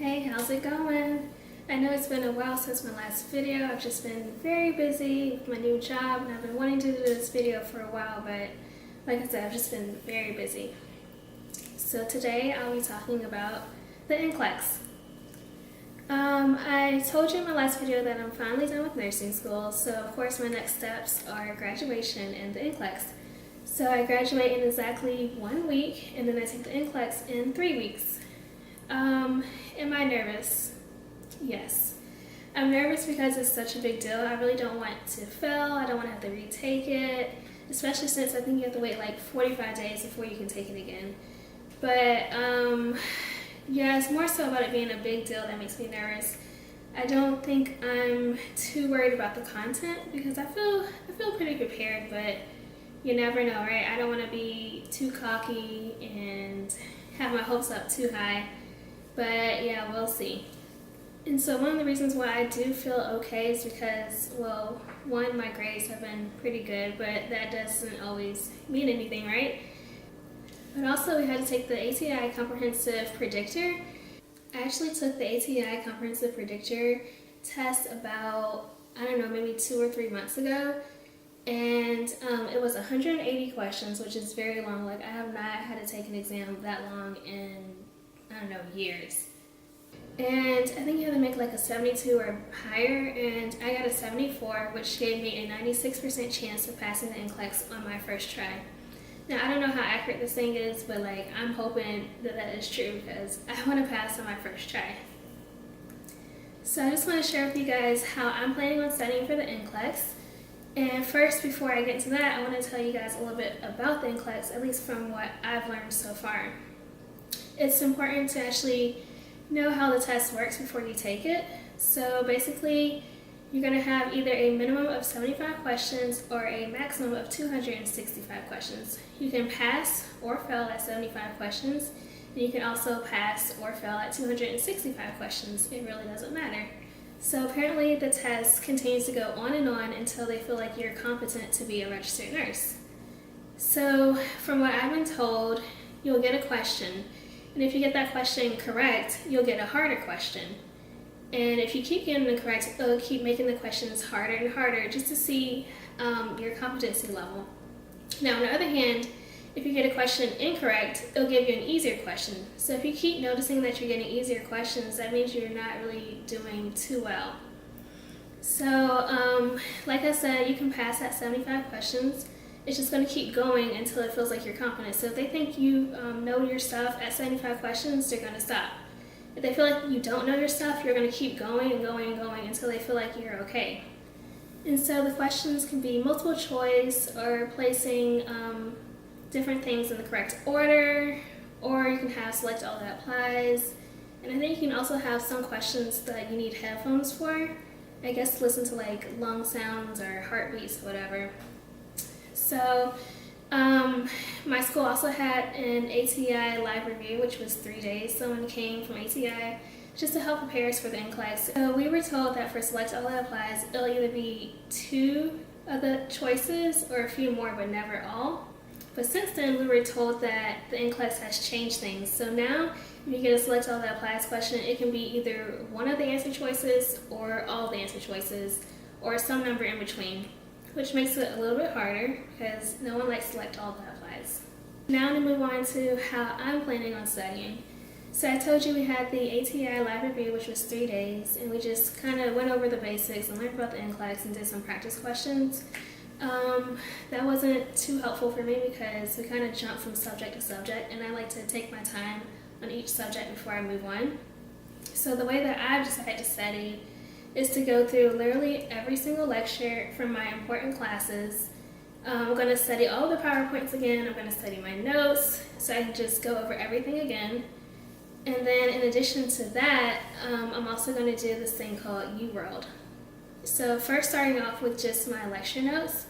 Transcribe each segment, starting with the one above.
Hey, how's it going? I know it's been a while since my last video. I've just been very busy with my new job and I've been wanting to do this video for a while, but like I said, I've just been very busy. So today I'll be talking about the NCLEX. I told you in my last video that I'm finally done with nursing school, so of course my next steps are graduation and the NCLEX. So I graduate in exactly 1 week and then I take the NCLEX in 3 weeks. Am I nervous? Yes. I'm nervous because it's such a big deal. I really don't want to fail. I don't want to have to retake it, especially since I think you have to wait like 45 days before you can take it again. But yeah, it's more so about it being a big deal that makes me nervous. I don't think I'm too worried about the content because I feel pretty prepared, but you never know, right? I don't want to be too cocky and have my hopes up too high. But yeah, we'll see. And so one of the reasons why I do feel okay is because, well, one, my grades have been pretty good, but that doesn't always mean anything, right? But also we had to take the ATI Comprehensive Predictor. I actually took the ATI Comprehensive Predictor test about, I don't know, maybe 2 or 3 months ago. And it was 180 questions, which is very long. Like, I have not had to take an exam that long in, I don't know, years. And I think you have to make like a 72 or higher, and I got a 74, which gave me a 96% chance of passing the NCLEX on my first try. Now, I don't know how accurate this thing is, but like, I'm hoping that that is true because I want to pass on my first try. So I just want to share with you guys how I'm planning on studying for the NCLEX. And first, before I get into that, I want to tell you guys a little bit about the NCLEX, at least from what I've learned so far. It's important to actually know how the test works before you take it. So basically, you're going to have either a minimum of 75 questions or a maximum of 265 questions. You can pass or fail at 75 questions, and you can also pass or fail at 265 questions. It really doesn't matter. So apparently the test continues to go on and on until they feel like you're competent to be a registered nurse. So from what I've been told, you'll get a question, and if you get that question correct, you'll get a harder question. And if you keep getting it correct, it'll keep making the questions harder and harder just to see your competency level. Now, on the other hand, if you get a question incorrect, it'll give you an easier question. So if you keep noticing that you're getting easier questions, that means you're not really doing too well. So, like I said, you can pass at 75 questions. It's just going to keep going until it feels like you're competent. So if they think you know your stuff at 75 questions, they're going to stop. If they feel like you don't know your stuff, you're going to keep going and going and going until they feel like you're okay. And so the questions can be multiple choice or placing different things in the correct order, or you can have select all that applies. And I think you can also have some questions that you need headphones for, I guess, to listen to like lung sounds or heartbeats, whatever. So my school also had an ATI live review, which was 3 days. Someone came from ATI just to help prepare us for the NCLEX. So we were told that for select all that applies, it'll either be 2 of the choices or a few more, but never all. But since then, we were told that the NCLEX has changed things. So now, if you get a select all that applies question, it can be either one of the answer choices or all the answer choices, or some number in between, which makes it a little bit harder because no one likes select all that applies. Now I'm going to move on to how I'm planning on studying. So I told you we had the ATI live review, which was 3 days, and we just kind of went over the basics and learned about the NCLEX and did some practice questions. That wasn't too helpful for me because we kind of jumped from subject to subject, and I like to take my time on each subject before I move on. So the way that I've decided to study is to go through literally every single lecture from my important classes. I'm going to study all the PowerPoints again. I'm going to study my notes so I can just go over everything again. And then in addition to that, I'm also going to do this thing called UWorld. So first, starting off with just my lecture notes,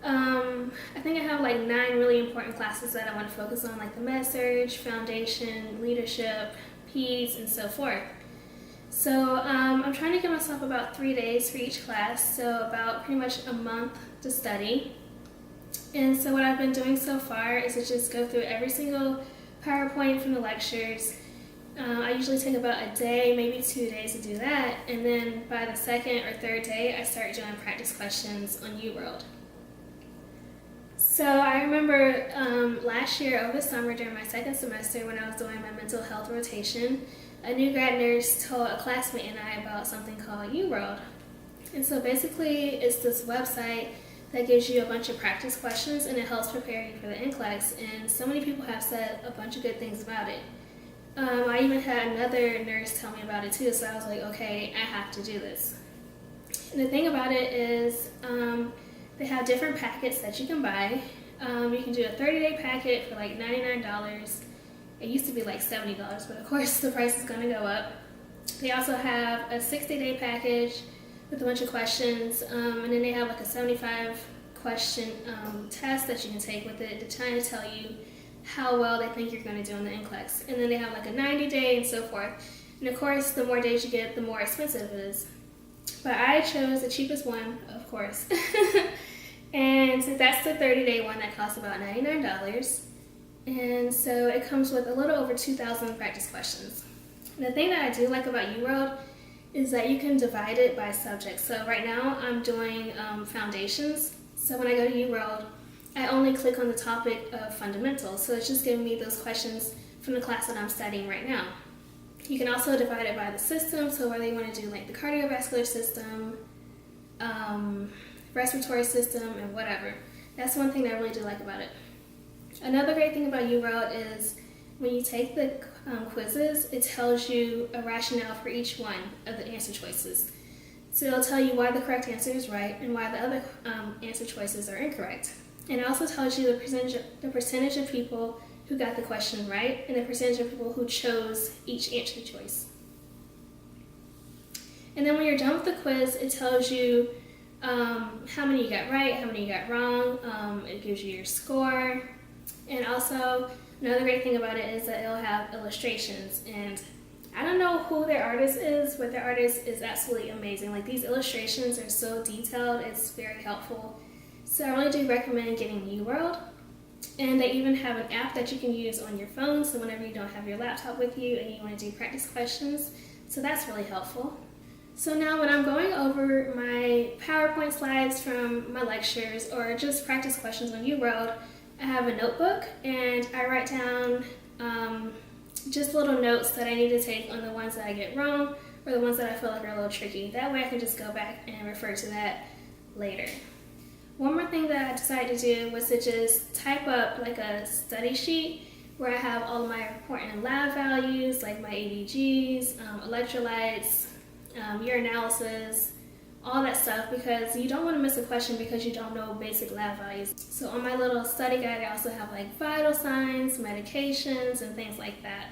I think I have like 9 really important classes that I want to focus on, like the med-surg, foundation, leadership, peds, and so forth. So I'm trying to give myself about 3 days for each class, so about pretty much a month to study. And so what I've been doing so far is to just go through every single PowerPoint from the lectures I usually take about a day, maybe 2 days to do that, and then by the second or third day, I start doing practice questions on UWorld. So I remember last year over the summer during my second semester when I was doing my mental health rotation, a new grad nurse told a classmate and I about something called UWorld. And so basically it's this website that gives you a bunch of practice questions and it helps prepare you for the NCLEX, and so many people have said a bunch of good things about it. I even had another nurse tell me about it too, so I was like, okay, I have to do this. And the thing about it is they have different packets that you can buy. You can do a 30-day packet for like $99. It used to be like $70, but of course the price is going to go up. They also have a 60-day package with a bunch of questions, and then they have like a 75-question test that you can take with it to try to tell you how well they think you're going to do in the NCLEX. And then they have like a 90-day and so forth. And of course, the more days you get, the more expensive it is. But I chose the cheapest one, of course. And that's the 30-day one that costs about $99. And so it comes with a little over 2,000 practice questions. And the thing that I do like about UWorld is that you can divide it by subject. So right now I'm doing foundations. So when I go to UWorld, I only click on the topic of fundamentals. So it's just giving me those questions from the class that I'm studying right now. You can also divide it by the system, so whether you want to do like the cardiovascular system, respiratory system, and whatever. That's one thing that I really do like about it. Another great thing about UWorld is when you take the quizzes, it tells you a rationale for each one of the answer choices. So it'll tell you why the correct answer is right and why the other answer choices are incorrect. And it also tells you the percentage of people who got the question right and the percentage of people who chose each answer choice. And then when you're done with the quiz, it tells you how many you got right, how many you got wrong. It gives you your score. And also, another great thing about it is that it'll have illustrations. And I don't know who their artist is, but their artist is absolutely amazing. Like, these illustrations are so detailed, it's very helpful. So I really do recommend getting UWorld. And they even have an app that you can use on your phone, so whenever you don't have your laptop with you and you want to do practice questions. So that's really helpful. So now when I'm going over my PowerPoint slides from my lectures or just practice questions on UWorld, I have a notebook and I write down just little notes that I need to take on the ones that I get wrong or the ones that I feel like are a little tricky. That way I can just go back and refer to that later. One more thing that I decided to do was to just type up like a study sheet where I have all of my important lab values, like my ABGs, electrolytes, urinalysis, all that stuff, because you don't want to miss a question because you don't know basic lab values. So on my little study guide, I also have like vital signs, medications, and things like that.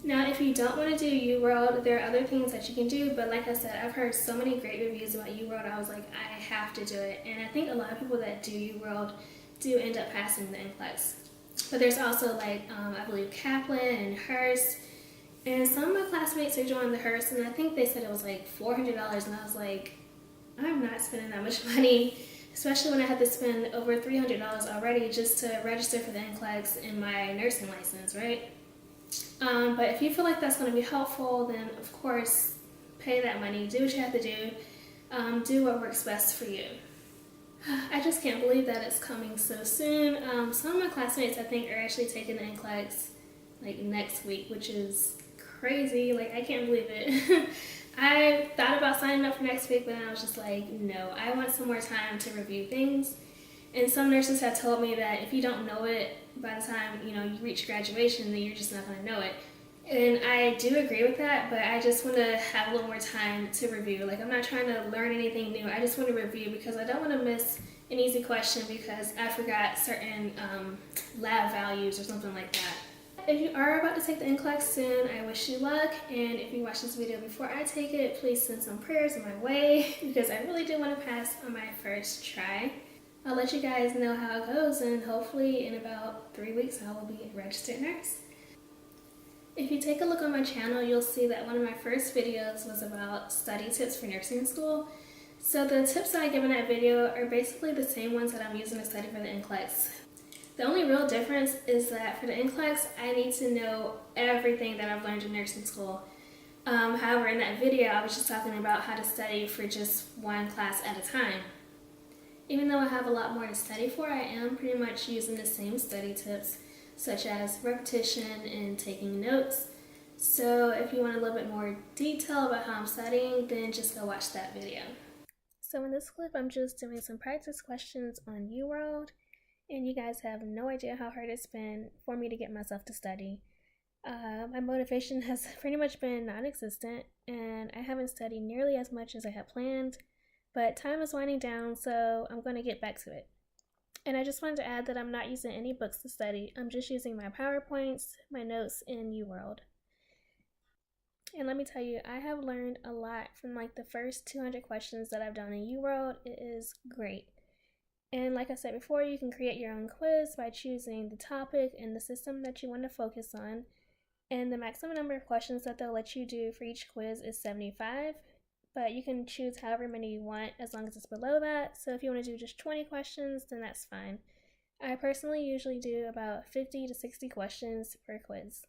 Now, if you don't want to do UWorld, there are other things that you can do, but like I said, I've heard so many great reviews about UWorld, I was like, I have to do it. And I think a lot of people that do UWorld do end up passing the NCLEX. But there's also like, I believe Kaplan and Hearst, and some of my classmates are doing the Hearst, and I think they said it was like $400, and I was like, I'm not spending that much money, especially when I had to spend over $300 already just to register for the NCLEX and my nursing license, right? But if you feel like that's going to be helpful, then of course pay that money, do what you have to do, do what works best for you. I just can't believe that it's coming so soon. Some of my classmates I think are actually taking the NCLEX like next week, which is crazy. Like, I can't believe it. I thought about signing up for next week, but then I was just like, no, I want some more time to review things. And some nurses have told me that if you don't know it by the time, you reach graduation, then you're just not going to know it. And I do agree with that, but I just want to have a little more time to review. Like, I'm not trying to learn anything new. I just want to review because I don't want to miss an easy question because I forgot certain lab values or something like that. If you are about to take the NCLEX soon, I wish you luck. And if you watch this video before I take it, please send some prayers my way because I really do want to pass on my first try. I'll let you guys know how it goes, and hopefully in about 3 weeks I will be a registered nurse. If you take a look on my channel, you'll see that one of my first videos was about study tips for nursing school. So the tips that I give in that video are basically the same ones that I'm using to study for the NCLEX. The only real difference is that for the NCLEX, I need to know everything that I've learned in nursing school. However, in that video, I was just talking about how to study for just one class at a time. Even though I have a lot more to study for, I am pretty much using the same study tips, such as repetition and taking notes. So if you want a little bit more detail about how I'm studying, then just go watch that video. So in this clip, I'm just doing some practice questions on UWorld, and you guys have no idea how hard it's been for me to get myself to study. My motivation has pretty much been non-existent, and I haven't studied nearly as much as I had planned, but time is winding down, so I'm going to get back to it. And I just wanted to add that I'm not using any books to study. I'm just using my PowerPoints, my notes, and UWorld. And let me tell you, I have learned a lot from like the first 200 questions that I've done in UWorld. It is great. And like I said before, you can create your own quiz by choosing the topic and the system that you want to focus on. And the maximum number of questions that they'll let you do for each quiz is 75. But you can choose however many you want as long as it's below that. So if you want to do just 20 questions, then that's fine. I personally usually do about 50 to 60 questions per quiz.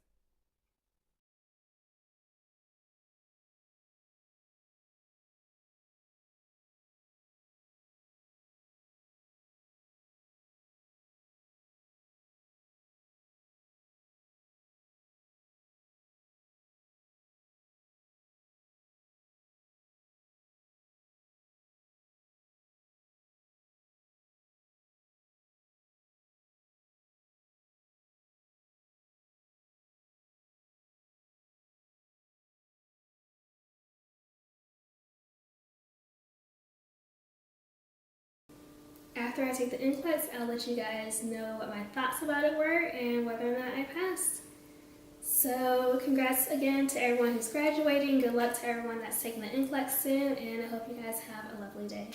After I take the NCLEX, I'll let you guys know what my thoughts about it were and whether or not I passed. So congrats again to everyone who's graduating. Good luck to everyone that's taking the NCLEX soon, and I hope you guys have a lovely day.